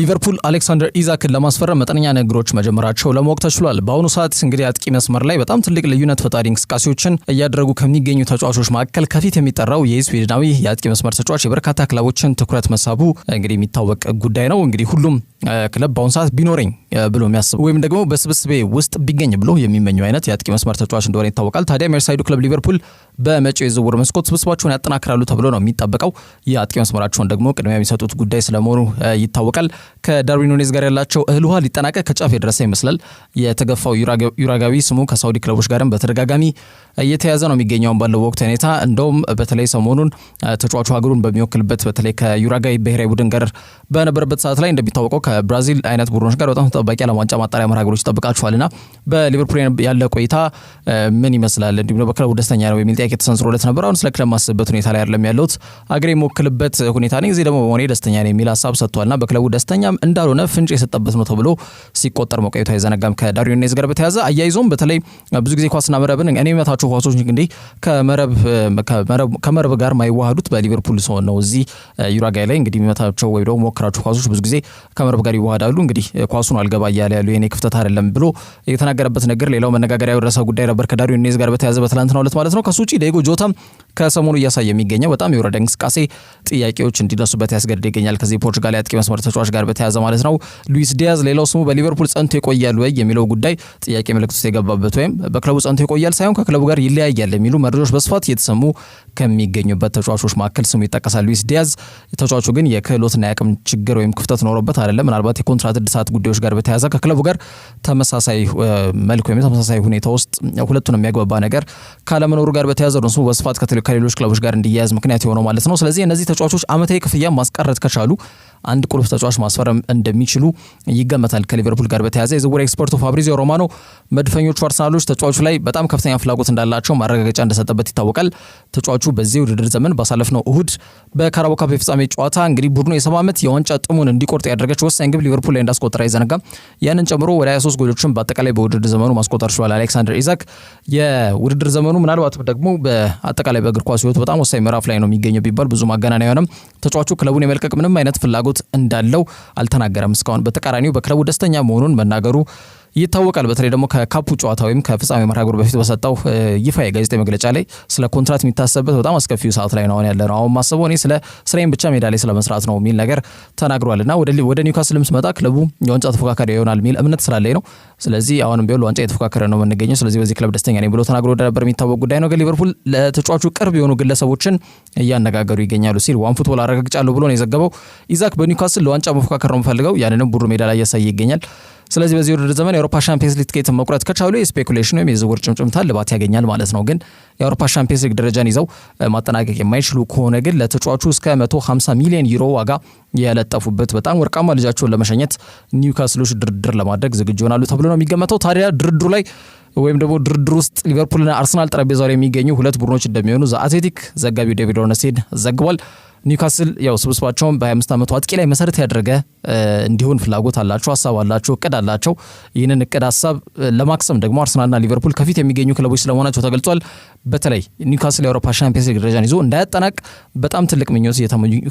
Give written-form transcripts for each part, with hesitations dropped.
ሊቨርፑል አሌክሳንደር ኢዛክን ለማስፈረም መጠነኛ ነገሮች መጀመራቸው ለማወቅ ተችሏል። በአሁኑ ሰዓት እንግዲህ አጥቂ መስመር ላይ በጣም ትልቅ ልዩነት ፈጣሪ እንቅስቃሴዎችን እያደረጉ ከሚገኙ ተጫዋቾች መካከል ከፊት የሚጠራው የስዊድናዊ የአጥቂ መስመር ተጫዋች የበርካታ ክለቦችን ትኩረት መሳቡ እንግዲህ የሚታወቅ ጉዳይ ነው። እንግዲህ ሁሉም ክለብ በአሁኑ ሰዓት ቢኖረኝ ብሎ የሚያስብ ወይም ደግሞ በስብስቤ ውስጥ ቢገኝ ብሎ የሚመኘው አይነት የአጥቂ መስመር ተጫዋች እንደሆነ ይታወቃል። ታዲያ ሜርሳይዱ ክለብ ሊቨርፑል በመጪው የዝውውር መስኮት ስብስባቸውን ያጠናክራሉ ተብሎ ነው የሚጠበቀው። የአጥቂ መስመራቸውን ደግሞ ቅድሚያ የሚሰጡት ጉዳይ ስለመሆኑ ይታወቃል። ከዳርዊን ኑኔዝ ጋር ያላቸው እህል ውሃ ሊጠናቀቅ ከጫፍ የደረሰ ይመስላል። የተገፋው ዩራጋዊ ስሙ ከሳውዲ ክለቦች ጋርም በተደጋጋሚ እየተያዘ ነው የሚገኘው ባለው ወቅት ሁኔታ። እንደውም በተለይ ሰሞኑን ተጫዋቹ ሀገሩን በሚወክልበት በተለይ ከዩራጋዊ ብሔራዊ ቡድን ጋር በነበረበት ሰዓት ላይ እንደሚታወቀው ከብራዚል አይነት ቡድኖች ጋር በጣም ተጠባቂ ዓለም ዋንጫ ማጣሪያ መርሃ ግብሮች ይጠብቃቸዋልና በሊቨርፑል ያለ ቆይታ ምን ይመስላል፣ እንዲሁም በክለቡ ደስተኛ ነው የሚል ጥያቄ ተሰንዝሮለት ነበር። አሁን ስለ ክለብ ማስብበት ሁኔታ ላይ አይደለም ያለሁት፣ ሀገሬ የምወክልበት ሁኔታ ነኝ፣ እዚህ ደግሞ በመሆኔ ደስተኛ ነኝ የሚል ሀሳብ ሰጥቷልና በክለቡ ደስተኛም እንዳልሆነ ፍንጭ የሰጠበት ነው ተብሎ ሲቆጠር መቆየቱ አይዘነጋም። ከዳርዊን ኑኔዝ ጋር በተያያዘ አያይዞም በተለይ ብዙ ጊዜ ኳስና መረብን እኔ የመታቸው ኳሶች እንግዲህ ከመረብ ጋር ማይዋሃዱት በሊቨርፑል ሲሆን ነው። እዚህ ዩራጋይ ላይ እንግዲህ የሚመታቸው ወይ ደግሞ ሞክራቸው ኳሶች ብዙ ጊዜ ከመረብ ጋር ይዋሃዳሉ። እንግዲህ ኳሱን አልገባ እያለ ያሉ የኔ ክፍተት አይደለም ብሎ የተናገረበት ነገር ሌላው መነጋገሪያ የደረሰ ጉዳይ ነበር ከዳርዊን ኑኔዝ ጋር በተያያዘ በትላንትናው ዕለት ማለት ነው። ከሱ ውጪ ዲዬጎ ጆታም ከሰሞኑ እያሳየ የሚገኘው በጣም የወረደ እንቅስቃሴ ጥያቄዎች እንዲነሱበት ያስገድድ ይገኛል። ከዚህ ፖርቹጋል የአጥቂ መስመር ተጫዋች ጋር በተያያዘ ማለት ነው። ሉዊስ ዲያዝ ሌላው ስሙ በሊቨርፑል ጸንቶ ይቆያል ወይ የሚለው ጉዳይ ጥያቄ ምልክት ውስጥ የገባበት ወይም በክለቡ ጸንቶ ይቆያል ሳይሆን ከክለቡ ጋር ይለያያል የሚሉ መረጃዎች በስፋት እየተሰሙ ከሚገኙበት ተጫዋቾች መካከል ስሙ ይጠቀሳል። ሉዊስ ዲያዝ ተጫዋቹ ግን የክህሎትና የአቅም ችግር ወይም ክፍተት ኖሮበት አይደለም። ምናልባት የኮንትራት እድሳት ጉዳዮች ጋር በተያያዘ ከክለቡ ጋር ተመሳሳይ መልክ ወይም ተመሳሳይ ሁኔታ ውስጥ ሁለቱን የሚያግባባ ነገር ካለመኖሩ ጋር በተያያዘ ነው ስሙ በስፋት ከሌሎች ክለቦች ጋር እንዲያያዝ ምክንያት የሆነው ማለት ነው። ስለዚህ እነዚህ ተጫዋቾች ዓመታዊ ክፍያ ማስቀረት ከቻሉ አንድ ቁልፍ ተጫዋች ማስፈረም እንደሚችሉ ይገመታል። ከሊቨርፑል ጋር በተያያዘ የዝውውር ኤክስፐርቱ ፋብሪዚዮ ሮማኖ መድፈኞቹ አርሰናሎች ተጫዋቹ ላይ በጣም ከፍተኛ ፍላጎት እንዳላቸው ማረጋገጫ እንደሰጠበት ይታወቃል። ተጫዋቹ በዚህ ውድድር ዘመን ባሳለፍነው እሁድ በካራባኦ ካፕ የፍጻሜ ጨዋታ እንግዲህ ቡድኑ የ70 ዓመት የዋንጫ ጥሙን እንዲቆርጥ ያደረገች ወሳኝ ግብ ሊቨርፑል ላይ እንዳስቆጠረ አይዘነጋም። ያንን ጨምሮ ወደ 23 ጎሎችን በአጠቃላይ በውድድር ዘመኑ ማስቆጠር ችሏል አሌክሳንደር ኢዛክ። የውድድር ዘመኑ ምናልባት ደግሞ በአጠቃላይ በእግር ኳስ ሕይወት በጣም ወሳኝ ምዕራፍ ላይ ነው የሚገኘው ቢባል ብዙ ማጋነን አይሆንም። ተጫዋቹ ክለቡን የመልቀቅ ምንም አይነት ፍላጎት እንዳለው አልተናገረም። እስካሁን በተቃራኒው በክለቡ ደስተኛ መሆኑን መናገሩ ይታወቃል። በተለይ ደግሞ ከካፑ ጨዋታ ወይም ከፍጻሜ መርሃ ግብር በፊት በሰጠው ይፋ የጋዜጣዊ መግለጫ ላይ ስለ ኮንትራት የሚታሰብበት በጣም አስከፊው ሰዓት ላይ ነው ያለ ነው። አሁን ማሰበው እኔ ስለ ስራዬን ብቻ ሜዳ ላይ ስለመስራት ነው የሚል ነገር ተናግሯልና ወደ ኒውካስልም ስመጣ ክለቡ የዋንጫ ተፎካካሪ ይሆናል የሚል እምነት ስላለኝ ነው። ስለዚህ አሁንም ቢሆን ዋንጫ የተፎካከረ ነው የምንገኘው፣ ስለዚህ በዚህ ክለብ ደስተኛ ነኝ ብሎ ተናግሮ እንደነበር የሚታወቅ ጉዳይ ነው። ግን ሊቨርፑል ለተጫዋቹ ቅርብ የሆኑ ግለሰቦችን እያነጋገሩ ይገኛሉ ሲል ዋን ፉትቦል አረጋግጫለሁ ብሎ ነው የዘገበው። ኢዛክ በኒውካስል ለዋንጫ መፎካከር ነው የምፈልገው፣ ያንንም ቡድኑ ሜዳ ላይ እያሳየ ይገኛል። ስለዚህ በዚህ ውድድር ዘመን የአውሮፓ ሻምፒየንስ ሊግ ትኬትን መቁረጥ ከቻሉ የስፔኩሌሽን ወይም የዝውውር ጭምጭምታ ልባት ያገኛል ማለት ነው። ግን የአውሮፓ ሻምፒየንስ ሊግ ደረጃን ይዘው ማጠናቀቅ የማይችሉ ከሆነ ግን ለተጫዋቹ እስከ 150 ሚሊዮን ዩሮ ዋጋ ያለጠፉበት በጣም ወርቃማ ልጃቸውን ለመሸኘት ኒውካስሎች ድርድር ለማድረግ ዝግጁ ይሆናሉ ተብሎ ነው የሚገመተው። ታዲያ ድርድሩ ላይ ወይም ደግሞ ድርድር ውስጥ ሊቨርፑልና አርሰናል ጠረጴዛው ላይ የሚገኙ ሁለት ቡድኖች እንደሚሆኑ ዘ አትሌቲክ ዘጋቢው ዴቪድ ኦርነስቴድ ዘግቧል። ኒውካስል ያው ስብስባቸውን በ25 ዓመቱ አጥቂ ላይ መሰረት ያደረገ እንዲሆን ፍላጎት አላቸው፣ ሀሳብ አላቸው፣ እቅድ አላቸው። ይህንን እቅድ ሀሳብ ለማክሰም ደግሞ አርሰናልና ሊቨርፑል ከፊት የሚገኙ ክለቦች ስለመሆናቸው ተገልጿል። በተለይ ኒውካስል የአውሮፓ ሻምፒየንስ ሊግ ደረጃን ይዞ እንዳያጠናቅ በጣም ትልቅ ምኞት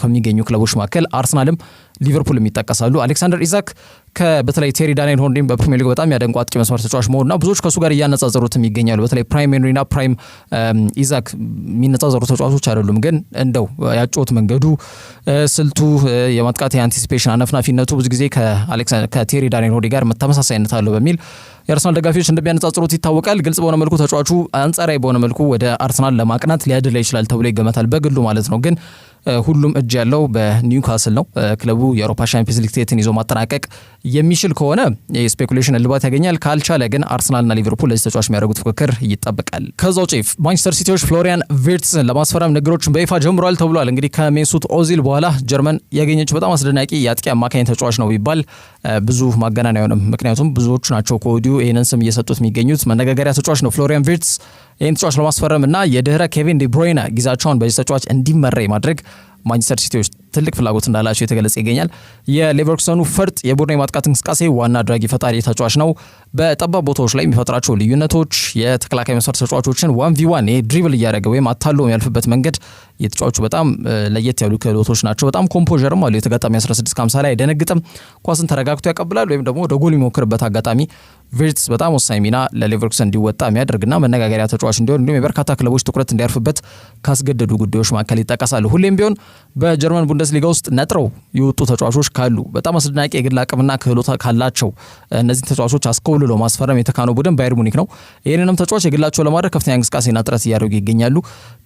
ከሚገኙ ክለቦች መካከል አርሰናልም ሊቨርፑልም ይጠቀሳሉ። አሌክሳንደር ኢዛክ በተለይ ቴሪ ዳንኤል ሆንሪም በፕሪሚየር ሊግ በጣም ያደንቁ አጥቂ መስመር ተጫዋች መሆኑና ብዙዎች ከሱ ጋር እያነጻጸሩትም ይገኛሉ። በተለይ ፕራይም ሄንሪና ፕራይም ኢዛክ የሚነጻጸሩ ተጫዋቾች አይደሉም፣ ግን እንደው ያጮት መንገዱ፣ ስልቱ፣ የማጥቃት የአንቲሲፔሽን አነፍናፊነቱ ብዙ ጊዜ ከቴሪ ዳንኤል ሆንሪ ጋር ተመሳሳይነት አለው በሚል የአርሰናል ደጋፊዎች እንደሚያነጻጽሩት ይታወቃል። ግልጽ በሆነ መልኩ ተጫዋቹ አንጻራዊ በሆነ መልኩ ወደ አርሰናል ለማቅናት ሊያድላ ይችላል ተብሎ ይገመታል በግሉ ማለት ነው። ግን ሁሉም እጅ ያለው በኒውካስል ነው። ክለቡ የአውሮፓ ሻምፒየንስ ሊግ ትኬትን ይዞ ማጠናቀቅ የሚችል ከሆነ የስፔኩሌሽን እልባት ያገኛል። ካልቻለ ግን አርሰናልና ሊቨርፑል ለዚህ ተጫዋች የሚያደርጉት ፍክክር ይጠበቃል። ከዛ ውጪ ማንቸስተር ሲቲዎች ፍሎሪያን ቪርትስን ለማስፈረም ንግግሮችን በይፋ ጀምሯል ተብሏል። እንግዲህ ከሜሱት ኦዚል በኋላ ጀርመን ያገኘችው በጣም አስደናቂ የአጥቂ አማካኝ ተጫዋች ነው ቢባል ብዙ ማገናን አይሆንም። ምክንያቱም ብዙዎቹ ናቸው ከወዲሁ ይህንን ስም እየሰጡት የሚገኙት። መነጋገሪያ ተጫዋች ነው ፍሎሪያን ቪርትስ። ይህን ተጫዋች ለማስፈረም እና የድህረ ኬቪን ዲ ብሮይነ ጊዜያቸውን በዚህ ተጫዋች እንዲመራ ማድረግ ማንቸስተር ሲቲዎች ትልቅ ፍላጎት እንዳላቸው የተገለጸ ይገኛል። የሌቨርኩሰኑ ፈርጥ የቡድን የማጥቃት እንቅስቃሴ ዋና አድራጊ ፈጣሪ ተጫዋች ነው። በጠባብ ቦታዎች ላይ የሚፈጥራቸው ልዩነቶች የተከላካይ መስመር ተጫዋቾችን 1v1 ድሪብል እያደረገ ወይም አታሎ የሚያልፍበት መንገድ የተጫዋቹ በጣም ለየት ያሉ ክህሎቶች ናቸው። በጣም ኮምፖዠርም አለው። የተጋጣሚ 16-50 ላይ አይደነግጥም። ኳስን ተረጋግቶ ያቀብላል ወይም ደግሞ ወደ ጎል የሚሞክርበት አጋጣሚ ቪርትስ በጣም ወሳኝ ሚና ለሌቨርኩሰን እንዲወጣ የሚያደርግና መነጋገሪያ ተጫዋች እንዲሆን እንዲሁም የበርካታ ክለቦች ትኩረት እንዲያርፍበት ካስገደዱ ጉዳዮች መካከል ይጠቀሳሉ። ሁሌም ቢሆን በጀርመን ቡንደስሊጋ ውስጥ ነጥረው የወጡ ተጫዋቾች ካሉ በጣም አስደናቂ የግል አቅምና ክህሎት ካላቸው እነዚህ ተጫዋቾች አስኮብልሎ ማስፈረም የተካነው ቡድን ባየር ሙኒክ ነው። ይህንንም ተጫዋች የግላቸው ለማድረግ ከፍተኛ እንቅስቃሴና ጥረት እያደረጉ ይገኛሉ።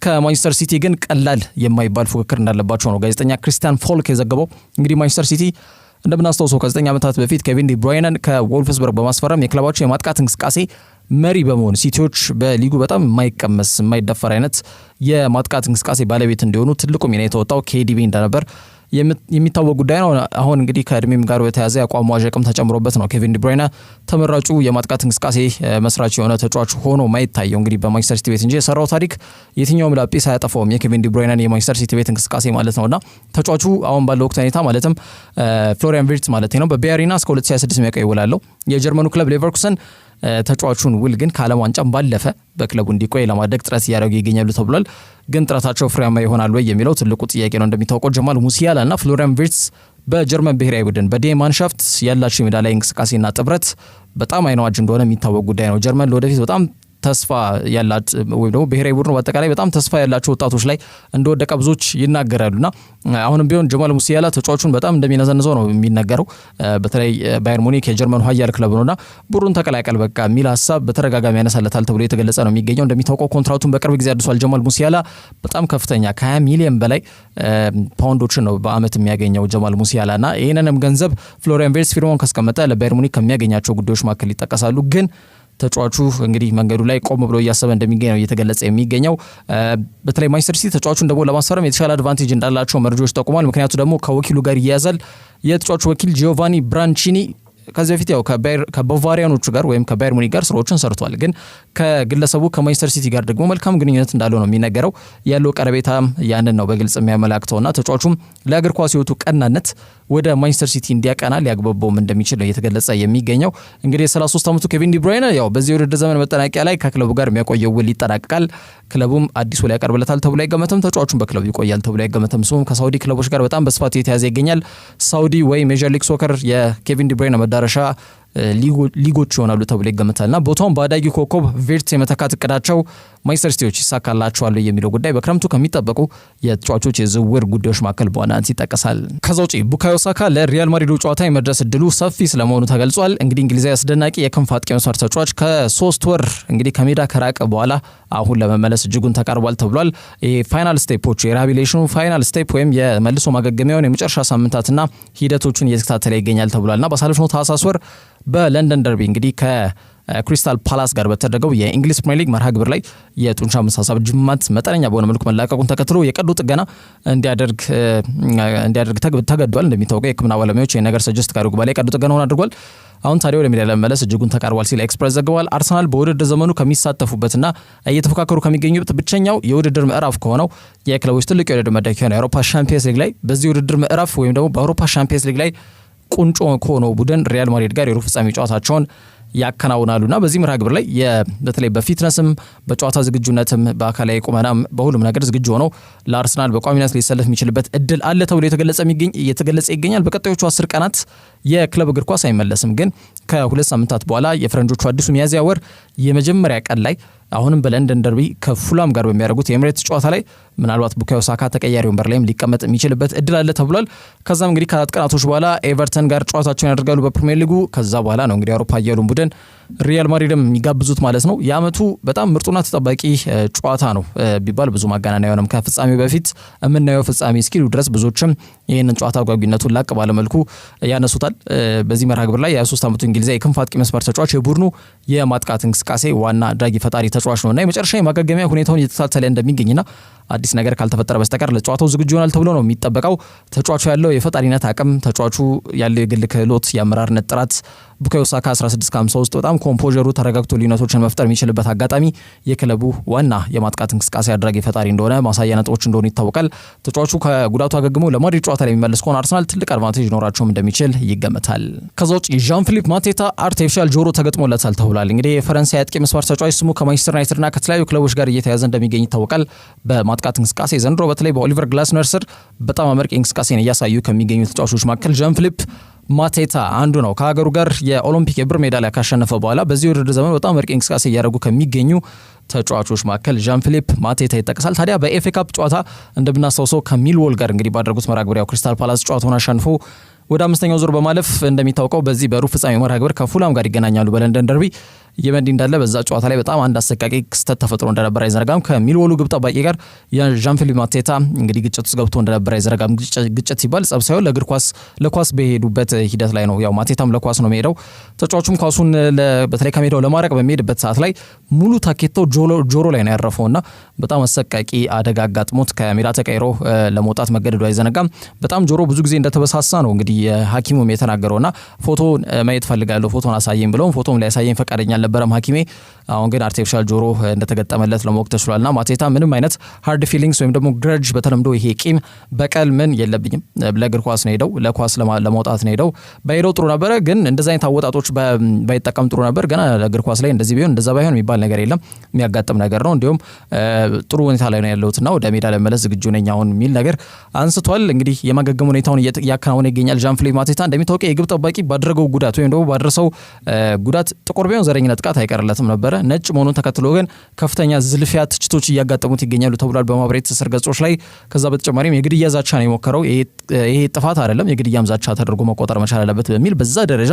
ከማንቸስተር ሲቲ ግን ቀላል የማይባል ፉክክር እንዳለባቸው ነው ጋዜጠኛ ክሪስቲያን ፎልክ የዘገበው። እንግዲህ ማንቸስተር ሲቲ እንደምናስታውሰው ከ9 ዓመታት በፊት ኬቪን ዲ ብሩይነን ከወልፍስበርግ በማስፈረም የክለባቸው የማጥቃት እንቅስቃሴ መሪ በመሆን ሲቲዎች በሊጉ በጣም የማይቀመስ የማይደፈር አይነት የማጥቃት እንቅስቃሴ ባለቤት እንዲሆኑ ትልቁ ሚና የተወጣው ኬዲቢ እንደነበር የሚታወቅ ጉዳይ ነው። አሁን እንግዲህ ከእድሜም ጋር በተያያዘ የአቋም መዋዠቅም ተጨምሮበት ነው ኬቪን ዲ ብሩይነ ተመራጩ የማጥቃት እንቅስቃሴ መስራች የሆነ ተጫዋች ሆኖ ማይታየው እንግዲህ በማንቸስተር ሲቲ ቤት እንጂ የሰራው ታሪክ የትኛውም ላጲስ አያጠፋውም የኬቪን ዲ ብሩይነን የማንቸስተር ሲቲ ቤት እንቅስቃሴ ማለት ነውና ተጫዋቹ አሁን ባለው ወቅት ሁኔታ ማለትም ፍሎሪያን ቪርትስ ማለት ነው በባየሪና እስከ 2026 የሚያቆይ ውላለው። የጀርመኑ ክለብ ሌቨርኩሰን ተጫዋቹን ውል ግን ከዓለም ዋንጫም ባለፈ በክለቡ እንዲቆይ ለማድረግ ጥረት እያደረጉ ይገኛሉ ተብሏል። ግን ጥረታቸው ፍሬያማ ይሆናል ወይ የሚለው ትልቁ ጥያቄ ነው። እንደሚታወቀው ጀማል ሙሲያላ እና ፍሎሪያን ቪርትስ በጀርመን ብሔራዊ ቡድን በዲ ማንሻፍት ያላቸው የሜዳ ላይ እንቅስቃሴና ጥብረት በጣም አይነዋጅ እንደሆነ የሚታወቅ ጉዳይ ነው። ጀርመን ለወደፊት በጣም ተስፋ ያላት ወይም ደግሞ ብሔራዊ ቡድኑ በአጠቃላይ በጣም ተስፋ ያላቸው ወጣቶች ላይ እንደወደቀ ብዙዎች ይናገራሉና አሁንም ቢሆን ጀማል ሙሲያላ ተጫዋቹን በጣም እንደሚነዘንዘው ነው የሚነገረው። በተለይ ባየር ሙኒክ የጀርመን ኃያል ክለብ ነውና ቡድኑን ተቀላቀል በቃ የሚል ሀሳብ በተደጋጋሚ ያነሳለታል ተብሎ የተገለጸ ነው የሚገኘው። እንደሚታወቀው ኮንትራቱን በቅርብ ጊዜ አድሷል። ጀማል ሙሲያላ በጣም ከፍተኛ ከ20 ሚሊዮን በላይ ፓውንዶችን ነው በአመት የሚያገኘው ጀማል ሙሲያላና ይህንንም ገንዘብ ፍሎሪያን ቪርትስ ፊርማውን ካስቀመጠ ለባየር ሙኒክ ከሚያገኛቸው ጉዳዮች መካከል ይጠቀሳሉ። ግን ተጫዋቹ እንግዲህ መንገዱ ላይ ቆም ብሎ እያሰበ እንደሚገኝ ነው እየተገለጸ የሚገኘው። በተለይ ማንቸስተር ሲቲ ተጫዋቹን ደግሞ ለማስፈረም የተሻለ አድቫንቴጅ እንዳላቸው መረጃዎች ጠቁሟል። ምክንያቱ ደግሞ ከወኪሉ ጋር ይያዛል። የተጫዋቹ ወኪል ጂዮቫኒ ብራንቺኒ ከዚህ በፊት ያው ከባቫሪያኖቹ ጋር ወይም ከባየር ሙኒክ ጋር ስራዎችን ሰርቷል። ግን ከግለሰቡ ከማንቸስተር ሲቲ ጋር ደግሞ መልካም ግንኙነት እንዳለው ነው የሚነገረው። ያለው ቀረቤታ ያንን ነው በግልጽ የሚያመላክተውና ተጫዋቹም ለእግር ኳስ ሕይወቱ ቀናነት ወደ ማንቸስተር ሲቲ እንዲያቀና ሊያግባባውም እንደሚችል ነው እየተገለጸ የሚገኘው። እንግዲህ 33 ዓመቱ ኬቪን ዲ ብሩይነ ያው በዚህ የውድድር ዘመን መጠናቂያ ላይ ከክለቡ ጋር የሚያቆየው ውል ይጠናቀቃል። ክለቡም አዲስ ውል ያቀርብለታል ተብሎ አይገመትም። ተጫዋቹን በክለቡ ይቆያል ተብሎ አይገመትም። እሱም ከሳውዲ ክለቦች ጋር በጣም በስፋት የተያዘ ይገኛል። ሳውዲ ወይ ሜጀር ሊግ ሶከር የኬቪን ዲ ብሩይነ መዳረሻ ሊጎች ይሆናሉ ተብሎ ይገመታልና ቦታውን በአዳጊ ኮከብ ቪርትስ የመተካት እቅዳቸው ማንቸስተር ሲቲዎች ይሳካላቸዋል የሚለው ጉዳይ በክረምቱ ከሚጠበቁ የተጫዋቾች የዝውውር ጉዳዮች መካከል በዋናነት ይጠቀሳል። ከዛ ውጪ ቡካዮ ሳካ ለሪያል ማድሪዱ ጨዋታ የመድረስ እድሉ ሰፊ ስለመሆኑ ተገልጿል። እንግዲህ እንግሊዛዊ አስደናቂ የክንፍ አጥቂ መስመር ተጫዋች ከ3 ወር እንግዲህ ከሜዳ ከራቀ በኋላ አሁን ለመመለስ እጅጉን ተቃርቧል ተብሏል። ፋይናል ስቴፖቹ የሪሃቢሊቴሽኑ ፋይናል ስቴፕ ወይም የመልሶ ማገገሚያውን የመጨረሻ ሳምንታትና ሂደቶቹን እየተከታተለ ይገኛል ተብሏልና ባሳለፍነው ታህሳስ ወር በለንደን ደርቢ እንግዲህ ከክሪስታል ፓላስ ጋር በተደረገው የእንግሊዝ ፕሪሚየር ሊግ መርሃ ግብር ላይ የጡንቻ መሳሳብ ጅማት መጠነኛ በሆነ መልኩ መላቀቁን ተከትሎ የቀዶ ጥገና እንዲያደርግ ተገዷል። እንደሚታወቀው የሕክምና ባለሙያዎች ይህን ነገር ሰጀስት ካደረጉ በላይ ቀዶ ጥገናውን አድርጓል። አሁን ታዲያ ወደ ሜዳ ለመመለስ እጅጉን ተቃርቧል ሲል ኤክስፕረስ ዘግቧል። አርሰናል በውድድር ዘመኑ ከሚሳተፉበትና እየተፎካከሩ ከሚገኙበት ብቸኛው የውድድር ምዕራፍ ከሆነው የክለቦች ትልቅ የውድድር መድረክ የሆነው የአውሮፓ ሻምፒየንስ ሊግ ላይ በዚህ ውድድር ምዕራፍ ወይም ደግሞ በአውሮፓ ሻምፒየንስ ሊግ ላይ ቁንጮ ከሆነው ቡድን ሪያል ማድሪድ ጋር የሩብ ፍጻሜ ጨዋታቸውን ያከናውናሉና በዚህ መርሃ ግብር ላይ በተለይ በፊትነስም በጨዋታ ዝግጁነትም በአካላዊ ቁመናም በሁሉም ነገር ዝግጁ ሆነው ለአርሰናል በቋሚነት ሊሰለፍ የሚችልበት እድል አለ ተብሎ እየተገለጸ ይገኛል። በቀጣዮቹ 10 ቀናት የክለብ እግር ኳስ አይመለስም። ግን ከ2 ሳምንታት በኋላ የፈረንጆቹ አዲሱ ሚያዝያ ወር የመጀመሪያ ቀን ላይ አሁንም በለንደን ደርቢ ከፉላም ጋር በሚያደርጉት የኤምሬትስ ጨዋታ ላይ ምናልባት ቡካዮ ሳካ ተቀያሪ ወንበር ላይም ሊቀመጥ የሚችልበት እድል አለ ተብሏል። ከዛም እንግዲህ ከ4 ቀናቶች በኋላ ኤቨርተን ጋር ጨዋታቸውን ያደርጋሉ በፕሪሚየር ሊጉ። ከዛ በኋላ ነው እንግዲህ አውሮፓ ያሉን ቡድን ሪያል ማድሪድም የሚጋብዙት ማለት ነው። የአመቱ በጣም ምርጡና ተጠባቂ ጨዋታ ነው ቢባል ብዙ ማጋነን አይሆንም። ከፍጻሜው በፊት የምናየው ፍጻሜ እስኪሉ ድረስ ብዙዎችም ይህንን ጨዋታ ጓጉነቱን ላቅ ባለመልኩ ያነሱታል። በዚህ መርሃ ግብር ላይ የ23 ዓመቱ እንግሊዛዊ የክንፍ አጥቂ መስመር ተጫዋች የቡድኑ የማጥቃት እንቅስቃሴ ዋና አድራጊ ፈጣሪ ተጫዋች ነውና የመጨረሻ የማገገሚያ ሁኔታውን እየተከታተለ እንደሚገኝና አዲስ ነገር ካልተፈጠረ በስተቀር ለጨዋታው ዝግጁ ይሆናል ተብሎ ነው የሚጠበቀው። ተጫዋቹ ያለው የፈጣሪነት አቅም፣ ተጫዋቹ ያለው የግል ክህሎት፣ የአመራርነት ጥራት ቡካዮ ሳካ 16-50 ውስጥ በጣም ኮምፖዠሩ ተረጋግቶ ልዩነቶችን መፍጠር የሚችልበት አጋጣሚ የክለቡ ዋና የማጥቃት እንቅስቃሴ አድራጊ ፈጣሪ እንደሆነ ማሳያ ነጥቦች እንደሆኑ ይታወቃል። ተጫዋቹ ከጉዳቱ አገግሞ ለማድሪድ ጨዋታ ላይ የሚመለስ ከሆነ አርሰናል ትልቅ አድቫንቴጅ ሊኖራቸውም እንደሚችል ይገመታል። ከዛ ውጭ ዣን ፊሊፕ ማቴታ አርቲፊሻል ጆሮ ተገጥሞለታል ተብሏል። እንግዲህ የፈረንሳይ አጥቂ መስመር ተጫዋች ስሙ ከማንቸስተር ዩናይትድና ከተለያዩ ክለቦች ጋር እየተያዘ እንደሚገኝ ይታወቃል። የማጥቃት እንቅስቃሴ ዘንድሮ በተለይ በኦሊቨር ግላስነር ስር በጣም አመርቂ እንቅስቃሴን እያሳዩ ከሚገኙ ተጫዋቾች መካከል ዣን ፊሊፕ ማቴታ አንዱ ነው። ከሀገሩ ጋር የኦሎምፒክ የብር ሜዳሊያ ካሸነፈ በኋላ በዚህ ውድድር ዘመን በጣም አመርቂ እንቅስቃሴ እያደረጉ ከሚገኙ ተጫዋቾች መካከል ዣን ፊሊፕ ማቴታ ይጠቀሳል። ታዲያ በኤፍኤ ካፕ ጨዋታ እንደምናስታውሰው ከሚልዎል ጋር እንግዲህ ባደረጉት መርሃ ግብር ክሪስታል ፓላስ ጨዋታውን አሸንፎ ወደ አምስተኛው ዙር በማለፍ እንደሚታወቀው በዚህ በሩብ ፍጻሜ መርሃ ግብር ከፉላም ጋር ይገናኛሉ በለንደን ደርቢ። የመንዲ እንዳለ በዛ ጨዋታ ላይ በጣም አንድ አሰቃቂ ክስተት ተፈጥሮ እንደነበር አይዘነጋም። ከሚልዎሉ ግብ ጠባቂ ጋር የዣን ፊሊፕ ማቴታ እንግዲህ ግጭት ውስጥ ገብቶ እንደነበር አይዘነጋም። ግጭት ሲባል ጸብ ሳይሆን ለኳስ በሄዱበት ሂደት ላይ ነው። ያው ማቴታም ለኳስ ነው የሚሄደው። ተጫዋቹም ኳሱን በተለይ ከሜዳው ለማረቅ በሚሄድበት ሰዓት ላይ ሙሉ ታኬታው ጆሮ ላይ ነው ያረፈውና በጣም አሰቃቂ አደጋ አጋጥሞት ከሜዳ ተቀይሮ ለመውጣት መገደዱ አይዘነጋም። በጣም ጆሮ ብዙ ጊዜ እንደተበሳሳ ነው እንግዲህ ሐኪሙም የተናገረውና ፎቶን ማየት ፈልጋለሁ ፎቶን አሳየኝ ብለው ፎቶም ላይ ያሳየኝ ፈቃደኛ አልነበረም ሐኪሜ። አሁን ግን አርቲፊሻል ጆሮ እንደተገጠመለት ለማወቅ ተችሏልና ማቴታ ምንም አይነት ሃርድ ፊሊንግስ ወይም ደግሞ ግረጅ በተለምዶ ይሄ ቂም በቀል ምን የለብኝም ለእግር ኳስ ነው ሄደው ለኳስ ለማውጣት ነው ሄደው በሄደው ጥሩ ነበረ፣ ግን እንደዛ አይነት አወጣጦች ባይጠቀም ጥሩ ነበር። ገና ለእግር ኳስ ላይ እንደዚህ ቢሆን እንደዛ ባይሆን የሚባል ነገር የለም፣ የሚያጋጥም ነገር ነው። እንዲሁም ጥሩ ሁኔታ ላይ ነው ያለውትና ወደ ሜዳ ለመመለስ ዝግጁ ነኝ አሁን የሚል ነገር አንስቷል። እንግዲህ የማገገም ሁኔታውን እያከናወነ ይገኛል ዣን ፊሊፕ ማቴታ። እንደሚታወቀው የግብ ጠባቂ ባደረገው ጉዳት ወይም ደግሞ ባደረሰው ጉዳት ጥቁር ቢሆን ዘረኝነት ጥቃት አይቀርለትም ነበረ። ነጭ መሆኑን ተከትሎ ግን ከፍተኛ ዝልፊያ ትችቶች እያጋጠሙት ይገኛሉ ተብሏል በማህበራዊ ትስስር ገጾች ላይ። ከዛ በተጨማሪም የግድያ ዛቻ ነው የሞከረው። ይሄ ጥፋት አይደለም የግድያም ዛቻ ተደርጎ መቆጠር መቻል አለበት በሚል በዛ ደረጃ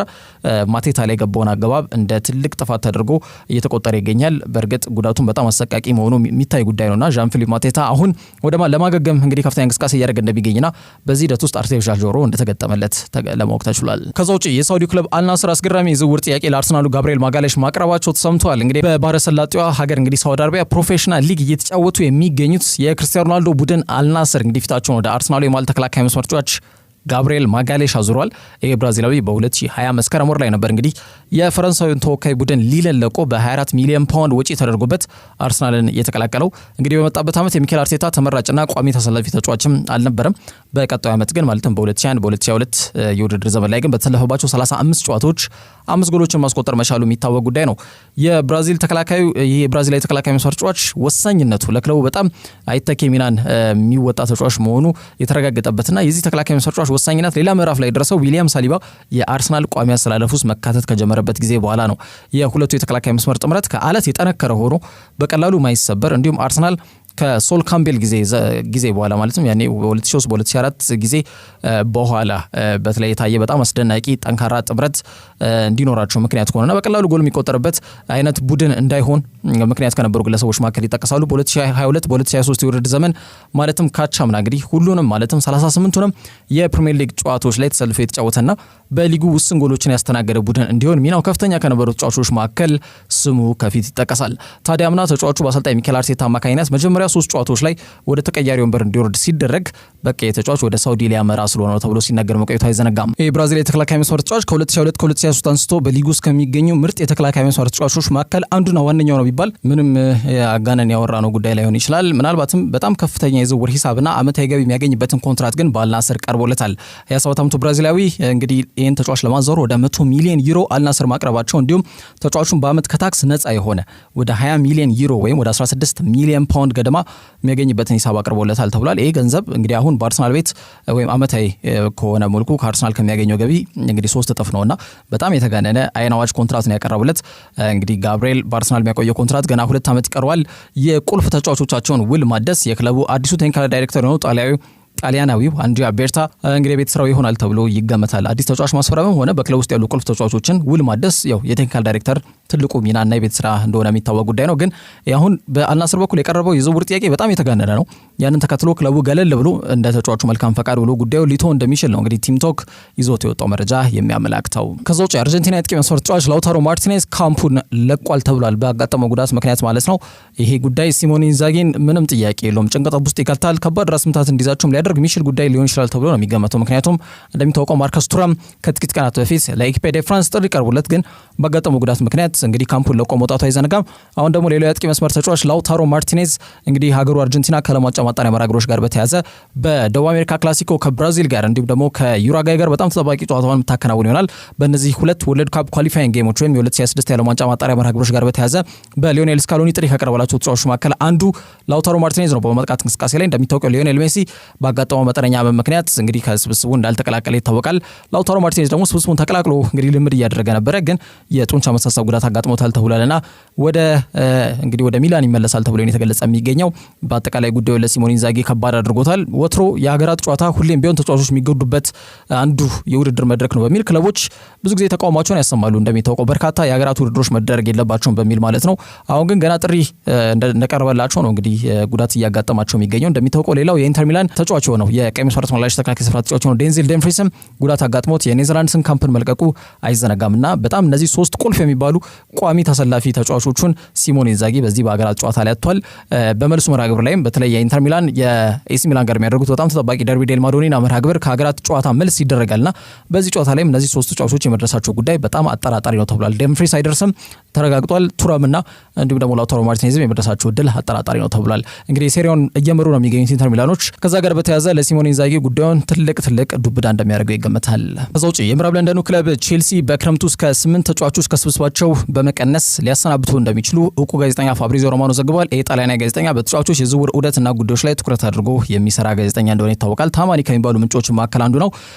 ማቴታ ላይ ገባውን አገባብ እንደ ትልቅ ጥፋት ተደርጎ እየተቆጠረ ይገኛል። በእርግጥ ጉዳቱን በጣም አሰቃቂ መሆኑ የሚታይ ጉዳይ ነውና ዣን ፊሊፕ ማቴታ አሁን ወደ ለማገገም እንግዲህ ከፍተኛ እንቅስቃሴ እያደረገ እንደሚገኝና በዚህ ሂደት ውስጥ አርቲፊሻል ጆሮ እንደተገጠመለት ለማወቅ ተችሏል። ከዛ ውጭ የሳውዲው ክለብ አልናስር አስገራሚ የዝውውር ጥያቄ ለአርሰናሉ ጋብሪኤል ማጋሌሽ ማቅረባቸው ተሰምቷል። እንግዲህ በባህረ ሰላጤዋ ሀገር እንግዲህ ሳውዲ አረቢያ ፕሮፌሽናል ሊግ እየተጫወቱ የሚገኙት የክርስቲያኖ ሮናልዶ ቡድን አልናስር እንግዲህ ፊታቸውን ወደ አርሰናሉ የማል ተከላካይ መስመር ተጫዋች ጋብሪኤል ማጋሌሽ አዙሯል። ይሄ ብራዚላዊ በ2020 መስከረም ወር ላይ ነበር እንግዲህ የፈረንሳዩን ተወካይ ቡድን ሊለን ለቆ በ24 ሚሊዮን ፓውንድ ወጪ ተደርጎበት አርሰናልን የተቀላቀለው። እንግዲህ በመጣበት ዓመት የሚኬል አርቴታ ተመራጭና ቋሚ ተሰላፊ ተጫዋችም አልነበረም። በቀጣዩ ዓመት ግን ማለትም በ2021 በ2022 የውድድር ዘመን ላይ ግን በተሰለፈባቸው 35 ጨዋታዎች 5 ጎሎችን ማስቆጠር መቻሉ የሚታወቅ ጉዳይ ነው። የብራዚል ተከላካዩ ይሄ ብራዚላዊ ተከላካይ መስመር ተጫዋች ወሳኝነቱ ለክለቡ በጣም አይተኬ ሚናን የሚወጣ ተጫዋች መሆኑ የተረጋገጠበትና የዚህ ተከላካይ መስመር ተጫዋች ወሳኝነት ሌላ ምዕራፍ ላይ ደረሰው ዊሊያም ሳሊባ የአርሰናል ቋሚ አሰላለፍ ውስጥ መካተት ከጀመረበት ጊዜ በኋላ ነው። የሁለቱ የተከላካይ መስመር ጥምረት ከአለት የጠነከረ ሆኖ በቀላሉ ማይሰበር እንዲሁም አርሰናል ከሶል ካምቤል ጊዜ በኋላ ማለትም ያኔ በ2003 በ2004 ጊዜ በኋላ በተለይ የታየ በጣም አስደናቂ ጠንካራ ጥምረት እንዲኖራቸው ምክንያት ሆነና በቀላሉ ጎል የሚቆጠርበት አይነት ቡድን እንዳይሆን ምክንያት ከነበሩ ግለሰቦች መካከል ይጠቀሳሉ። በ2022 በ2023 የውድድር ዘመን ማለትም ካቻምና እንግዲህ ሁሉንም ማለትም 38ቱንም የፕሪሚየር ሊግ ጨዋታዎች ላይ ተሰልፎ የተጫወተና በሊጉ ውስን ጎሎችን ያስተናገደ ቡድን እንዲሆን ሚናው ከፍተኛ ከነበሩ ተጫዋቾች መካከል ስሙ ከፊት ይጠቀሳል። ታዲያ አምና ተጫዋቹ በአሰልጣኝ ሚኬል አርቴታ አማካኝነት መጀመሪያ 3 ጨዋታዎች ላይ ወደ ተቀያሪ ወንበር እንዲወርድ ሲደረግ በቃ የተጫዋች ወደ ሳውዲ ሊያመራ ስለሆነ ተብሎ ሲነገር መቆየቱ አይዘነጋም። የብራዚል የተከላካይ መስመር ተጫዋች ከ2022 ከ2023 አንስቶ በሊጉ ውስጥ ከሚገኙ ምርጥ የተከላካይ መስመር ተጫዋቾች መካከል አንዱና ዋነኛው ነው ቢባል ምንም አጋነን ያወራ ነው ጉዳይ ላይሆን ይችላል። ምናልባትም በጣም ከፍተኛ የዝውውር ሂሳብና አመታዊ ገቢ የሚያገኝበትን ኮንትራት ግን በአልናስር ቀርቦለታል። የ27 ዓመቱ ብራዚላዊ እንግዲህ ይህን ተጫዋች ለማዛወር ወደ 100 ሚሊዮን ዩሮ አልናስር ማቅረባቸው እንዲሁም ተጫዋቹን በአመት ከታክስ ነፃ የሆነ ወደ 20 ሚሊዮን ዩሮ ወይም ወደ 16 ሚሊዮን ፓውንድ ገደማ የሚያገኝበትን ሂሳብ አቅርቦለታል ተብሏል። ይሄ ገንዘብ እንግዲህ አሁን በአርሰናል ቤት ወይም አመታዊ ከሆነ መልኩ ከአርሰናል ከሚያገኘው ገቢ እንግዲህ 3 እጥፍ ነውና በጣም የተጋነነ አይን አዋጅ ኮንትራት ነው ያቀረቡለት። እንግዲህ ጋብሪኤል በአርሰናል የሚያቆየው ኮንትራት ገና 2 ዓመት ይቀረዋል። የቁልፍ ተጫዋቾቻቸውን ውል ማደስ የክለቡ አዲሱ ቴክኒካል ዳይሬክተር ነው ጣሊያናዊው አንድሪያ ቤርታ እንግዲህ ቤት ስራው ይሆናል ተብሎ ይገመታል። አዲስ ተጫዋች ማስፈረምም ሆነ በክለብ ውስጥ ያሉ ቁልፍ ተጫዋቾችን ውል ማደስ ያው የቴክኒካል ዳይሬክተር ትልቁ ሚናና የቤት ስራ እንደሆነ የሚታወቅ ጉዳይ ነው። ግን አሁን በአልናስር በኩል የቀረበው የዝውውር ጥያቄ በጣም የተጋነነ ነው። ያንን ተከትሎ ክለቡ ገለል ብሎ እንደ ተጫዋቹ መልካም ፈቃድ ብሎ ጉዳዩ ሊቶ እንደሚችል ነው እንግዲህ ቲም ቶክ ይዞት የወጣው መረጃ የሚያመላክተው። ከዛ ውጭ አርጀንቲና የአጥቂ መስመር ተጫዋች ላውታሮ ማርቲኔዝ ካምፑን ለቋል ተብሏል ባጋጠመው ጉዳት ምክንያት ማለት ነው። ይሄ ጉዳይ ሲሞኔ ኢንዛጊን ምንም ጥያቄ የለውም ጭንቀት ውስጥ ይከታል። ከባድ ራስ ምታት እንዲዛቸውም ሊያደርግ የሚችል ጉዳይ ሊሆን ይችላል ተብሎ ነው የሚገመተው። ምክንያቱም እንደሚታወቀው ማርከስ ቱራም ከጥቂት ቀናት በፊት ለኢኪፔ ደ ፍራንስ ጥሪ ቀርቦለት ግን ባጋጠመው ጉዳት ምክንያት እንግዲህ ካምፑን ለቆ መውጣቱ አይዘነጋም። አሁን ደግሞ ሌላው የአጥቂ መስመር ተጫዋች ላውታሮ ማርቲኔዝ እንግዲህ ሀገሩ አርጀንቲና ከዓለም ዋንጫ ማጣሪያ መርሃ ግብሮች ጋር በተያያዘ በደቡብ አሜሪካ ክላሲኮ ከብራዚል ጋር እንዲሁም ደግሞ ከዩራጋይ ጋር በጣም ተጠባቂ ጨዋታውን የምታከናውን ይሆናል። በእነዚህ ሁለት ወርልድ ካፕ ኳሊፋይንግ ጌሞች ወይም የ2026 የዓለም ዋንጫ ማጣሪያ መርሃ ግብሮች ጋር በተያያዘ በሊዮኔል ስካሎኒ ጥሪ ከቀረበላቸው ተጫዋቾች መካከል አንዱ ላውታሮ ማርቲኔዝ ነው። በማጥቃት እንቅስቃሴ ላይ እንደሚታወቀው ሊዮኔል ሜሲ ባጋጠመው መጠነኛ ምክንያት እንግዲህ ከስብስቡ እንዳልተቀላቀለ ይታወቃል። ላውታሮ ማርቲኔዝ ደግሞ ስብስቡን ተቀላቅሎ እንግዲህ ልምድ እያደረገ ነበረ፣ ግን የጡንቻ መሳሳብ ጉዳት አጋጥሞታል ተብሏልና ወደ ሚላን ይመለሳል ተብሎ የተገለጸ የሚገኘው በአጠቃላይ ጉዳዩ ለሲሞኔ ኢንዛጊ ከባድ አድርጎታል። ወትሮ የሀገራት ጨዋታ ሁሌም ቢሆን ተጫዋቾች የሚጎዱበት አንዱ የውድድር መድረክ ነው በሚል ክለቦች ብዙ ጊዜ ተቃውሟቸውን ያሰማሉ። እንደሚታወቀው በርካታ የሀገራት ውድድሮች መደረግ የለባቸውም በሚል ማለት ነው። አሁን ግን ገና ጥሪ እንደቀረበላቸው ነው እንግዲህ ጉዳት እያጋጠማቸው የሚገኘው። እንደሚታወቀው ሌላው የኢንተር ሚላን ተጫዋች ሆነው የቀይ መስመር ተመላላሽ ተከላካይ ስፍራ ተጫዋች ሆነው ዴንዚል ደምፍሪስም ጉዳት አጋጥሞት የኔዘርላንድስን ካምፕን መልቀቁ አይዘነጋምና በጣም እነዚህ ሶስት ቁልፍ የሚባሉ ቋሚ ተሰላፊ ተጫዋቾቹን ሲሞኔ ኢንዛጊ በዚህ በሀገራት ጨዋታ ላይ አጥቷል። በመልሱ መርሃ ግብር ላይም በተለይ የኢንተር ሚላን የኤሲ ሚላን ጋር የሚያደርጉት በጣም ተጠባቂ ደርቢ ዴል ማዶኒና መርሃ ግብር ከሀገራት ጨዋታ መልስ ይደረጋልና በዚህ ጨዋታ ላይም እነዚህ ሶስት ተጫዋቾች የመድረሳቸው ጉዳይ በጣም አጠራጣሪ ነው ተብሏል። ደምፍሪስ አይደርስም ተረጋግጧል። ቱራምና እንዲሁም ደግሞ ላውታሮ ማርቲኔዝም የመድረሳቸው እድል አጠራጣሪ ነው ተብሏል። እንግዲህ ሴሪያውን እየመሩ ነው የሚገኙት ኢንተር ሚላኖች። ከዛ ጋር በተያያዘ ለሲሞኔ ኢንዛጊ ጉዳዩን ትልቅ ዱብዳ እንደሚያደርገው ይገመታል። ከዛ ውጪ የምዕራብ ለንደኑ ክለብ ቼልሲ በክረምቱ እስከ 8 ተጫዋቾች ከስብስባቸው በመቀነስ ሊያሰናብቱ እንደሚችሉ እውቁ ጋዜጠኛ ፋብሪዚዮ ሮማኖ ዘግቧል። የጣሊያናዊ ጋዜጠኛ በተጫዋቾች የዝውውር ዑደትና ጉዳዮች ላይ ትኩረት አድርጎ የሚሰራ ጋዜጠኛ እንደሆነ ይታወቃል። ታማኒ ከሚባሉ ምንጮች መካከል አንዱ ነው።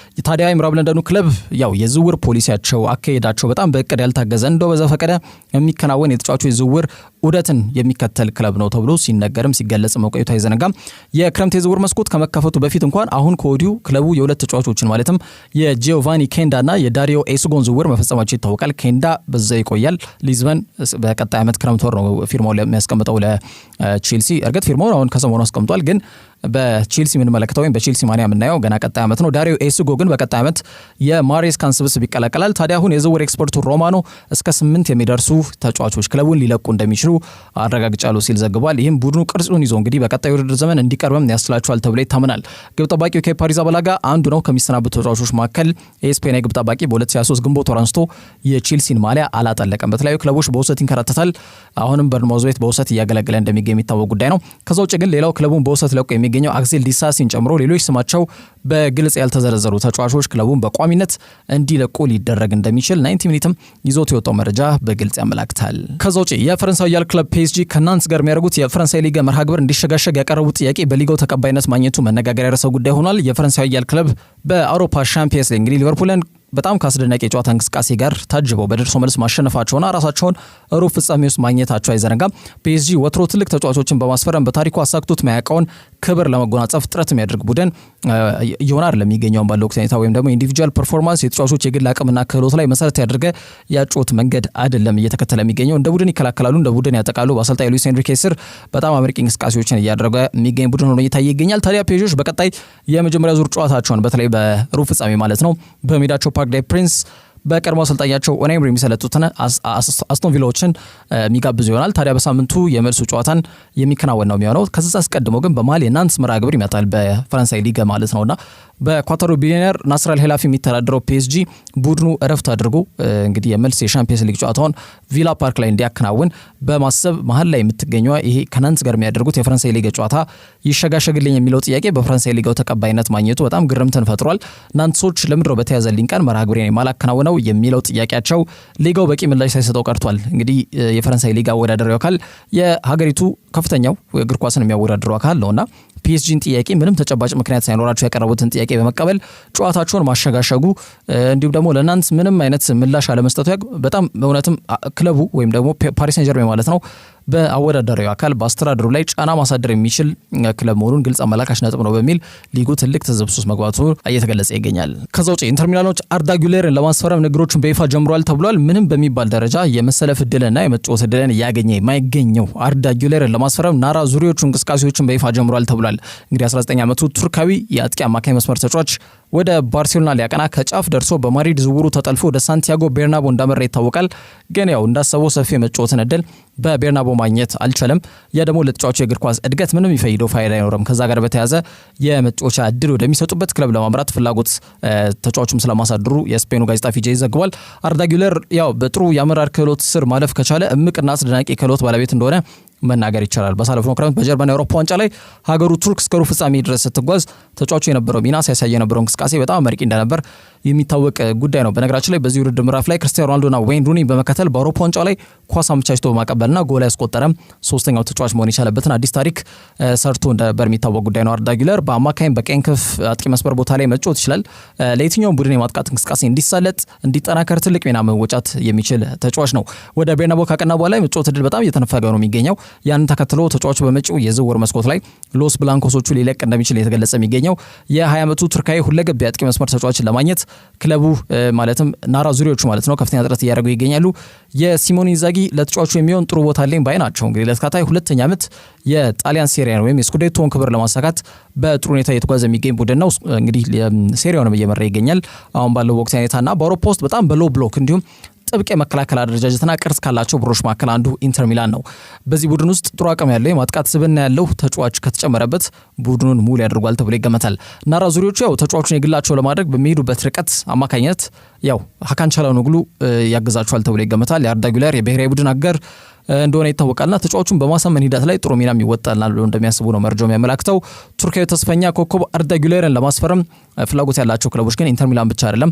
ታዲያ የምዕራብ ለንደኑ ክለብ ያው የዝውውር ፖሊሲያቸው አካሄዳቸው በጣም በእቅድ ያልታገዘ እንደው በዘፈቀደ የሚከናወን የተጫዋቾች የዝውውር ዑደትን የሚከተል ክለብ ነው ተብሎ ሲነገርም ሲገለጽ መቆየቱ አይዘነጋም። የክረምት የዝውውር መስኮት ከመከፈቱ በፊት እንኳን አሁን ከወዲሁ ክለቡ የሁለት ተጫዋቾችን ማለትም የጂዮቫኒ ኬንዳና የዳሪዮ ኤስጎን ዝውውር መፈጸማቸው ይታወቃል። ኬንዳ በዛ ይቆያል። ሊዝበን በቀጣይ ዓመት ክረምት ወር ነው ፊርማውን የሚያስቀምጠው ለቼልሲ። እርግጥ ፊርማውን አሁን ከሰሞኑ አስቀምጧል፣ ግን በቼልሲ የምንመለከተው ወይም በቼልሲ ማኒያ የምናየው ገና ቀጣይ ዓመት ነው። ዳሪዮ ኤስጎ ግን በቀጣይ ዓመት የማሬስካን ስብስብ ይቀላቀላል። ታዲያ አሁን የዝውውር ኤክስፐርቱ ሮማኖ እስከ 8 የሚደርሱ ተጫዋቾች ክለቡን ሊለቁ እንደሚችሉ አረጋግጫለሁ ሲል ዘግቧል። ይህም ቡድኑ ቅርጹን ይዞ እንግዲህ በቀጣይ ውድድር ዘመን እንዲቀርብም ያስችላቸዋል ተብሎ ይታመናል። ግብ ጠባቂው ኬፓ አሪዛባላጋ አንዱ ነው። ከሚሰናበቱ ተጫዋቾች መካከል የስፔን ግብ ጠባቂ በ2023 ግንቦት ወር አንስቶ የቼልሲን ማሊያ አላጠለቀም። በተለያዩ ክለቦች በውሰት ይንከራተታል። አሁንም በርንማውዝ ቤት በውሰት እያገለገለ እንደሚገኝ የሚታወቅ ጉዳይ ነው። ከዛ ውጭ ግን ሌላው ክለቡን በውሰት ለቆ የሚገኘው አክሴል ዲሳሲን ጨምሮ ሌሎች ስማቸው በግልጽ ያልተዘረዘሩ ተጫዋቾች ክለቡን በቋሚነት እንዲለቁ ሊደረግ እንደሚችል 90 ሚኒትም ይዞት የወጣው መረጃ በግልጽ ያመላክታል። ከዛ ውጭ የፈረንሳይ ኃያል ክለብ ፒኤስጂ ከናንስ ጋር የሚያደርጉት የፈረንሳይ ሊጋ መርሃ ግብር እንዲሸጋሸግ ያቀረቡት ጥያቄ በሊጋው ተቀባይነት ማግኘቱ መነጋገሪያ ርዕሰ ጉዳይ ሆኗል። የፈረንሳይ ኃያል ክለብ በአውሮፓ ሻምፒየንስ ሊግ እንግዲህ ሊቨርፑልን በጣም ካስደናቂ የጨዋታ እንቅስቃሴ ጋር ታጅበው በደርሶ መልስ ማሸነፋቸውና ራሳቸውን ሩብ ፍጻሜ ውስጥ ማግኘታቸው አይዘነጋም። ፒኤስጂ ወትሮ ትልቅ ተጫዋቾችን በማስፈረም በታሪኩ አሳክቶት ማያውቀውን ክብር ለመጎናጸፍ ጥረት የሚያደርግ ቡድን እየሆነ አይደለም የሚገኘውን ባለው ሁኔታ ወይም ደግሞ ኢንዲቪጁዋል ፐርፎርማንስ የተጫዋቾች የግል አቅምና ክህሎት ላይ መሰረት ያደረገ ያጮት መንገድ አይደለም እየተከተለ የሚገኘው። እንደ ቡድን ይከላከላሉ፣ እንደ ቡድን ያጠቃሉ። በአሰልጣኝ ሉዊስ ኤንሪኬ ስር በጣም አመርቂ እንቅስቃሴዎችን እያደረገ የሚገኝ ቡድን ሆኖ እየታየ ይገኛል። ታዲያ ፒኤስጂዎች በቀጣይ የመጀመሪያ ዙር ጨዋታቸውን በተለይ በሩብ ፍጻሜ ማለት ነው በሜዳቸው ፓርክ ዴ ፕሪንስ በቀድሞ አሰልጣኛቸው ኡናይ ኤምሪ የሚሰለጡትን አስቶን ቪላዎችን የሚጋብዙ ይሆናል። ታዲያ በሳምንቱ የመልሱ ጨዋታን የሚከናወን ነው የሚሆነው። ከዛ አስቀድሞ ግን በማሊ ናንስ መርሃ ግብር ይመጣል በፈረንሳይ ሊግ ማለት ነውና በኳታሩ ቢሊዮነር ናስር አል ሄላፊ የሚተዳደረው ፒኤስጂ ቡድኑ እረፍት አድርጎ እንግዲህ የመልስ የሻምፒየንስ ሊግ ጨዋታውን ቪላ ፓርክ ላይ እንዲያከናውን በማሰብ መሀል ላይ የምትገኘው ይሄ ከናንስ ጋር የሚያደርጉት የፈረንሳይ ሊግ ጨዋታ ይሸጋሸግልኝ የሚለው ጥያቄ በፈረንሳይ ሊጋው ተቀባይነት ማግኘቱ በጣም ግርምትን ፈጥሯል። ናንሶች ለምድሮ በተያዘልኝ ቀን መርሃ ግብሬን የማላከናውነው የሚለው ጥያቄያቸው ሊጋው በቂ ምላሽ ሳይሰጠው ቀርቷል። እንግዲህ የፈረንሳይ ሊግ አወዳዳሪው አካል የሀገሪቱ ከፍተኛው እግር ኳስን የሚያወዳድረው አካል ነውና ፒኤስጂን ጥያቄ ምንም ተጨባጭ ምክንያት ሳይኖራቸው ያቀረቡትን ጥያቄ በመቀበል ጨዋታቸውን ማሸጋሸጉ እንዲሁም ደግሞ ለናንስ ምንም አይነት ምላሽ አለመስጠቱ በጣም እውነትም ክለቡ ወይም ደግሞ ፓሪስ ሴን ጀርሜን ማለት ነው በአወዳዳሪው አካል በአስተዳደሩ ላይ ጫና ማሳደር የሚችል ክለብ መሆኑን ግልጽ አመላካሽ ነጥብ ነው በሚል ሊጉ ትልቅ ትዝብት ውስጥ መግባቱ እየተገለጸ ይገኛል። ከዛ ውጪ ኢንተር ሚላኖች አርዳ ጉሌርን ለማስፈረም ንግሮችን በይፋ ጀምሯል ተብሏል። ምንም በሚባል ደረጃ የመሰለፍ እድልና የመጫወት እድልን እያገኘ የማይገኘው አርዳ ጉሌርን ለማስፈረም ናራ ዙሪዎቹ እንቅስቃሴዎችን በይፋ ጀምሯል ተብሏል። እንግዲህ 19 ዓመቱ ቱርካዊ የአጥቂ አማካኝ መስመር ተጫዋች ወደ ባርሴሎና ሊያቀና ከጫፍ ደርሶ በማድሪድ ዝውውሩ ተጠልፎ ወደ ሳንቲያጎ ቤርናቦ እንዳመራ ይታወቃል። ግን ያው እንዳሰበው ሰፊ የመጫወትን እድል በቤርናቦ ማግኘት አልቻለም። ያ ደግሞ ለተጫዋቹ የእግር ኳስ እድገት ምንም የሚፈይደው ፋይዳ አይኖርም። ከዛ ጋር በተያያዘ የመጫወቻ እድል ወደሚሰጡበት ክለብ ለማምራት ፍላጎት ተጫዋቹም ስለማሳደሩ የስፔኑ ጋዜጣ ፊጄ ይዘግባል። አርዳ ጉለር ያው በጥሩ የአመራር ክህሎት ስር ማለፍ ከቻለ እምቅና አስደናቂ ክህሎት ባለቤት እንደሆነ መናገር ይቻላል። ባሳለፈው ክረምት በጀርመን የአውሮፓ ዋንጫ ላይ ሀገሩ ቱርክ እስከ ሩብ ፍጻሜ ድረስ ስትጓዝ ተጫዋቹ የነበረው ሚና ሲያሳይ የነበረው እንቅስቃሴ በጣም መርቂ እንደነበር የሚታወቅ ጉዳይ ነው። በነገራችን ላይ በዚህ ውድድር ምዕራፍ ላይ ክርስቲያኖ ሮናልዶና ዌይን ሩኒ በመከተል በአውሮፓ ዋንጫ ላይ ኳስ አመቻችቶ በማቀበልና ጎል ያስቆጠረም ሶስተኛው ተጫዋች መሆን የቻለበትን አዲስ ታሪክ ሰርቶ እንደነበር የሚታወቅ ጉዳይ ነው። አርዳ ጉለር በአማካይም በቀኝ ክንፍ አጥቂ መስመር ቦታ ላይ መጫወት ይችላል። ለየትኛውም ቡድን የማጥቃት እንቅስቃሴ እንዲሳለጥ እንዲጠናከር ትልቅ ሚና መወጣት የሚችል ተጫዋች ነው። ወደ ቤርናቦ ካቀና በኋላ የመጫወት እድል በጣም እየተነፈገ ነው የሚገኘው። ያንን ተከትሎ ተጫዋቹ በመጪው የዝውውር መስኮት ላይ ሎስ ብላንኮሶቹ ሊለቅ እንደሚችል የተገለጸ የሚገኘው የ20 ዓመቱ ቱርካዊ ሁለገብ የአጥቂ መስመር ተጫዋችን ለማግኘት ክለቡ ማለትም ናራ ዙሪዎቹ ማለት ነው ከፍተኛ ጥረት እያደረጉ ይገኛሉ። የሲሞኔ ኢንዛጊ ለተጫዋቹ የሚሆን ጥሩ ቦታ ላይ ባይ ናቸው። እንግዲህ ለተከታታይ ሁለተኛ ዓመት የጣሊያን ሴሪያን ወይም የስኩዴቶን ክብር ለማሳካት በጥሩ ሁኔታ እየተጓዘ የሚገኝ ቡድን ነው። እንግዲህ ሴሪያውንም እየመራ ይገኛል አሁን ባለው ወቅታዊ ሁኔታና በአውሮፓ ውስጥ በጣም በሎ ብሎክ እንዲሁም ጥብቅ የመከላከል አደረጃጀትና ቅርጽ ካላቸው ቡድኖች መካከል አንዱ ኢንተር ሚላን ነው። በዚህ ቡድን ውስጥ ጥሩ አቅም ያለው የማጥቃት ስብዕና ያለው ተጫዋች ከተጨመረበት ቡድኑን ሙሉ ያደርጓል ተብሎ ይገመታል። ናራ ዙሪዎቹ ያው ተጫዋቹን የግላቸው ለማድረግ በሚሄዱበት ርቀት አማካኝነት ያው ሀካን ቻላኖግሉ ያገዛቸዋል ተብሎ ይገመታል። የአርዳ ጉለር የብሔራዊ ቡድን አጋር እንደሆነ ይታወቃልና ተጫዋቹን በማሳመን ሂደት ላይ ጥሩ ሚናም ይወጣልናል ብሎ እንደሚያስቡ ነው መረጃው የሚያመላክተው። ቱርካዊ ተስፈኛ ኮከብ አርዳ ጉለርን ለማስፈረም ፍላጎት ያላቸው ክለቦች ግን ኢንተር ሚላን ብቻ አይደለም፣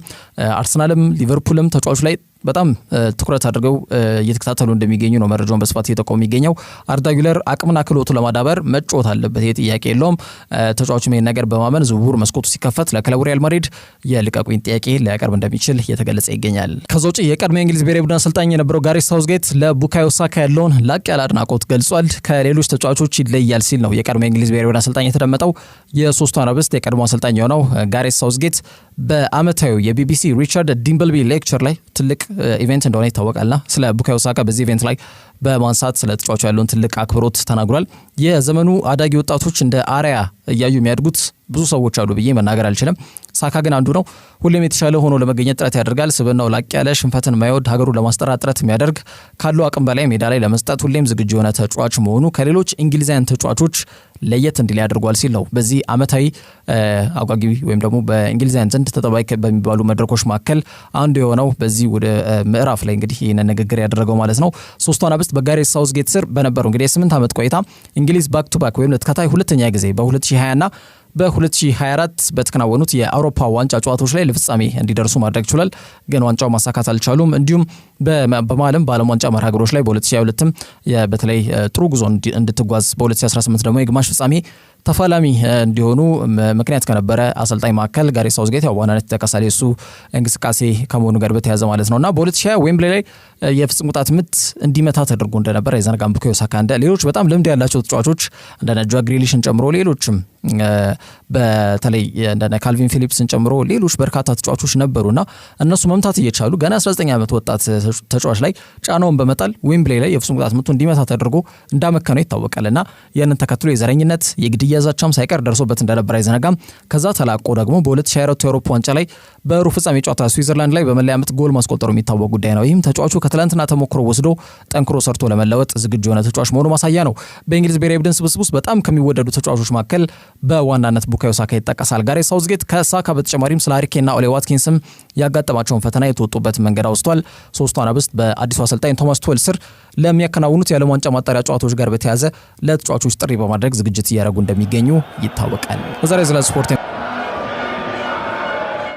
አርሰናልም ሊቨርፑልም ተጫዋቹ ላይ በጣም ትኩረት አድርገው እየተከታተሉ እንደሚገኙ ነው መረጃውን በስፋት እየጠቆሙ የሚገኘው። አርዳ ጉለር አቅምና ክህሎቱ ለማዳበር መጫወት አለበት፣ ይሄ ጥያቄ የለውም። ተጫዋቹም ይሄን ነገር በማመን ዝውውር መስኮቱ ሲከፈት ለክለቡ ሪያል ማድሪድ የልቀቁኝ ጥያቄ ሊያቀርብ እንደሚችል እየተገለጸ ይገኛል። ከዛ ውጭ የቀድሞ የእንግሊዝ ብሔራዊ ቡድን አሰልጣኝ የነበረው ጋሬት ሳውዝጌት ለቡካዮ ሳካ ያለውን ላቅ ያለ አድናቆት ገልጿል። ከሌሎች ተጫዋቾች ይለያል ሲል ነው የቀድሞ የእንግሊዝ ብሔራዊ ቡድን አሰልጣኝ የተደመጠው። የሶስቱ አናብስት የቀድሞ አሰልጣኝ የሆነው ጋሬት ሳውዝጌት በአመታዊ የቢቢሲ ሪቻርድ ዲምብልቢ ሌክቸር ላይ ትልቅ ኢቨንት እንደሆነ ይታወቃልና ስለ ቡካዮ ሳካ በዚህ ኢቨንት ላይ በማንሳት ስለ ተጫዋቹ ያለውን ትልቅ አክብሮት ተናግሯል። የዘመኑ አዳጊ ወጣቶች እንደ አርያ እያዩ የሚያድጉት ብዙ ሰዎች አሉ ብዬ መናገር አልችልም። ሳካ ግን አንዱ ነው። ሁሌም የተሻለ ሆኖ ለመገኘት ጥረት ያደርጋል። ስብናው ላቅ ያለ፣ ሽንፈትን ማይወድ፣ ሀገሩን ለማስጠራት ጥረት የሚያደርግ፣ ካለው አቅም በላይ ሜዳ ላይ ለመስጠት ሁሌም ዝግጁ የሆነ ተጫዋች መሆኑ ከሌሎች እንግሊዛውያን ተጫዋቾች ለየት እንዲል ያደርጓል ሲል ነው በዚህ አመታዊ አጓጊ ወይም ደግሞ በእንግሊዛውያን ዘንድ ተጠባቂ በሚባሉ መድረኮች መካከል አንዱ የሆነው በዚህ ወደ ምዕራፍ ላይ እንግዲህ ይህንን ንግግር ያደረገው ማለት ነው። ሶስቱ አናብስት በጋሬት ሳውዝጌት ስር በነበረው እንግዲህ የ8 ዓመት ቆይታ እንግሊዝ ባክ ቱ ባክ ወይም ለተከታታይ ሁለተኛ ጊዜ በ2020 እና በ2024 በተከናወኑት የአውሮፓ ዋንጫ ጨዋታዎች ላይ ለፍጻሜ እንዲደርሱ ማድረግ ችሏል። ግን ዋንጫው ማሳካት አልቻሉም። እንዲሁም በማለም በዓለም ዋንጫ መርሃ ግብሮች ላይ በ2022ም በተለይ ጥሩ ጉዞ እንድትጓዝ በ2018 ደግሞ የግማሽ ፍጻሜ ተፋላሚ እንዲሆኑ ምክንያት ከነበረ አሰልጣኝ መካከል ጋሬት ሳውዝጌት ያው ዋናነት ተከሳለ እሱ እንቅስቃሴ ከመሆኑ ጋር በተያያዘ ማለት ነውና በ2020 ዌምብሌይ ላይ የፍጹም ቅጣት ምት እንዲመታ ተደርጎ እንደነበር የዘነጋም ቡካዮ ሳካ እንደ ሌሎች በጣም ልምድ ያላቸው ተጫዋቾች እንደነ ጆዋ ግሪሊሽን ጨምሮ ሌሎችም በተለይ እንደነ ካልቪን ፊሊፕስን ጨምሮ ሌሎች በርካታ ተጫዋቾች ነበሩና እነሱ መምታት እየቻሉ ገና 19 ዓመት ወጣት ተጫዋች ላይ ጫናውን በመጣል ዌምብሌይ ላይ የፍጹም ቅጣት ምቱ እንዲመታ ተደርጎ እንዳመከነው ይታወቃልና ያንን ተከትሎ የዘረኝነት የግድያ ዛቻም ሳይቀር ደርሶበት እንደነበር አይዘነጋም። ከዛ ተላቆ ደግሞ በ2024 የአውሮፓ ዋንጫ ላይ በሩብ ፍጻሜ ጨዋታ ስዊዘርላንድ ላይ በመለያ ምት ጎል ማስቆጠሩ የሚታወቅ ጉዳይ ነው። ይህም ተጫዋቹ ከትላንትና ተሞክሮ ወስዶ ጠንክሮ ሰርቶ ለመለወጥ ዝግጁ የሆነ ተጫዋች መሆኑ ማሳያ ነው። በእንግሊዝ ብሔራዊ ቡድን ስብስብ ውስጥ በጣም ከሚወደዱ ተጫዋቾች መካከል በዋናነት ቡካዮ ሳካ ይጠቀሳል። ጋሬት ሳውዝጌት ከሳካ በተጨማሪም ስለ ሃሪ ኬንና ኦሊ ዋትኪንስም ያጋጠማቸውን ፈተና የተወጡበት መንገድ አውስቷል። ሶስቱ አናብስት በአዲሱ አሰልጣኝ ቶማስ ቱዌል ስር ለሚያከናውኑት የዓለም ዋንጫ ማጣሪያ ጨዋታዎች ጋር በተያያዘ ለተጫዋቾች ጥሪ በማድረግ ዝግጅት እያደረጉ እንደሚገኙ ይታወቃል። በዛሬ ስለ ስፖርት